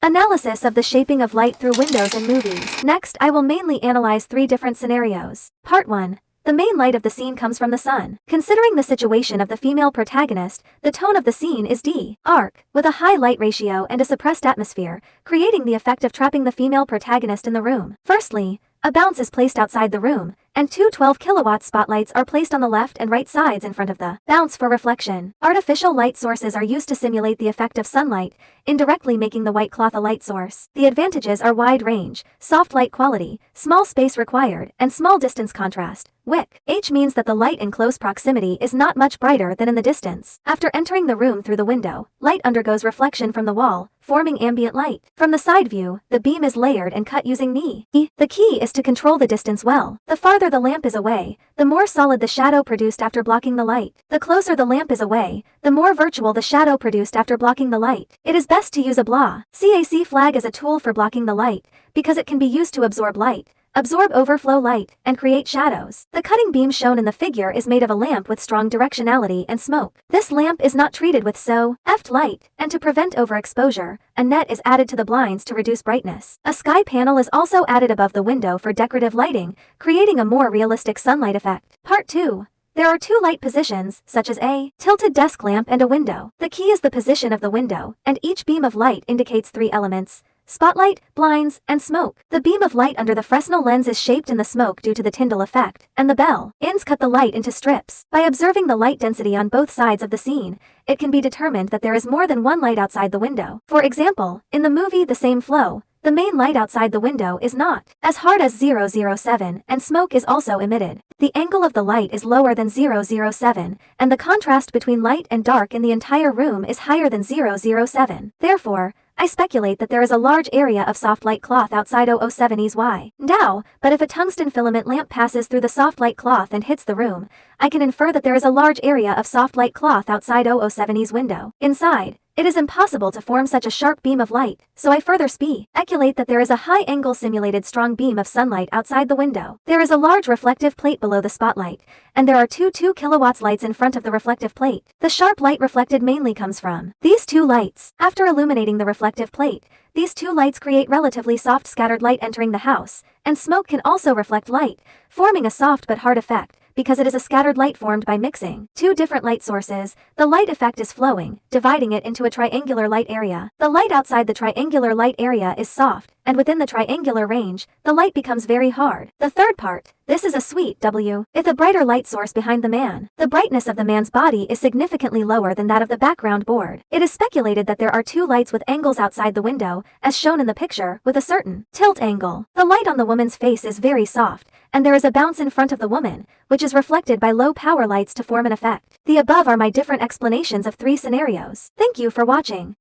Analysis of the shaping of light through windows in movies. Next, I will mainly analyze 3 different scenarios. Part 1. The main light of the scene comes from the sun. Considering the situation of the female protagonist, the tone of the scene is dark, with a high light ratio and a suppressed atmosphere, creating the effect of trapping the female protagonist in the room. Firstly, a bounce is placed outside the room, and two 12-kilowatt spotlights are placed on the left and right sides in front of the bounce for reflection. Artificial light sources are used to simulate the effect of sunlight, indirectly making the white cloth a light source. The advantages are wide range, soft light quality, small space required, and small distance contrast. Wick. H means that the light in close proximity is not much brighter than in the distance. After entering the room through the window, light undergoes reflection from the wall, forming ambient light. From the side view, the beam is layered and cut using knee. The key is to control the distance well. The farther the lamp is away, the more solid the shadow produced after blocking the light. The closer the lamp is away, the more virtual the shadow produced after blocking the light. It is best to use a CAC flag as a tool for blocking the light, because it can be used to absorb light, absorb overflow light, and create shadows. The cutting beam shown in the figure is made of a lamp with strong directionality and smoke. This lamp is not treated with EFT light, and to prevent overexposure, a net is added to the blinds to reduce brightness. A sky panel is also added above the window for decorative lighting, creating a more realistic sunlight effect. Part 2. There are 2 light positions, such as a tilted desk lamp and a window. The key is the position of the window, and each beam of light indicates 3 elements: spotlight, blinds, and smoke. The beam of light under the Fresnel lens is shaped in the smoke due to the Tyndall effect, and the bell ends cut the light into strips. By observing the light density on both sides of the scene, it can be determined that there is more than one light outside the window. For example, in the movie The Same Flow, the main light outside the window is not as hard as 007, and smoke is also emitted. The angle of the light is lower than 007, and the contrast between light and dark in the entire room is higher than 007. Therefore, I speculate that there is a large area of soft light cloth outside 007's window, but if a tungsten filament lamp passes through the soft light cloth and hits the room, I can infer that there is a large area of soft light cloth outside 007's window. Inside, it is impossible to form such a sharp beam of light, so I further speculate that there is a high-angle simulated strong beam of sunlight outside the window. There is a large reflective plate below the spotlight, and there are 2 2-kilowatt lights in front of the reflective plate. The sharp light reflected mainly comes from these 2 lights. After illuminating the reflective plate, these 2 lights create relatively soft scattered light entering the house, and smoke can also reflect light, forming a soft but hard effect. Because it is a scattered light formed by mixing 2 different light sources, the light effect is flowing, dividing it into a triangular light area. The light outside the triangular light area is soft, and within the triangular range, the light becomes very hard. The third part, this is a sweet W. If a brighter light source behind the man, the brightness of the man's body is significantly lower than that of the background board. It is speculated that there are 2 lights with angles outside the window, as shown in the picture, with a certain tilt angle. The light on the woman's face is very soft, and there is a bounce in front of the woman, which is reflected by low power lights to form an effect. The above are my different explanations of 3 scenarios. Thank you for watching.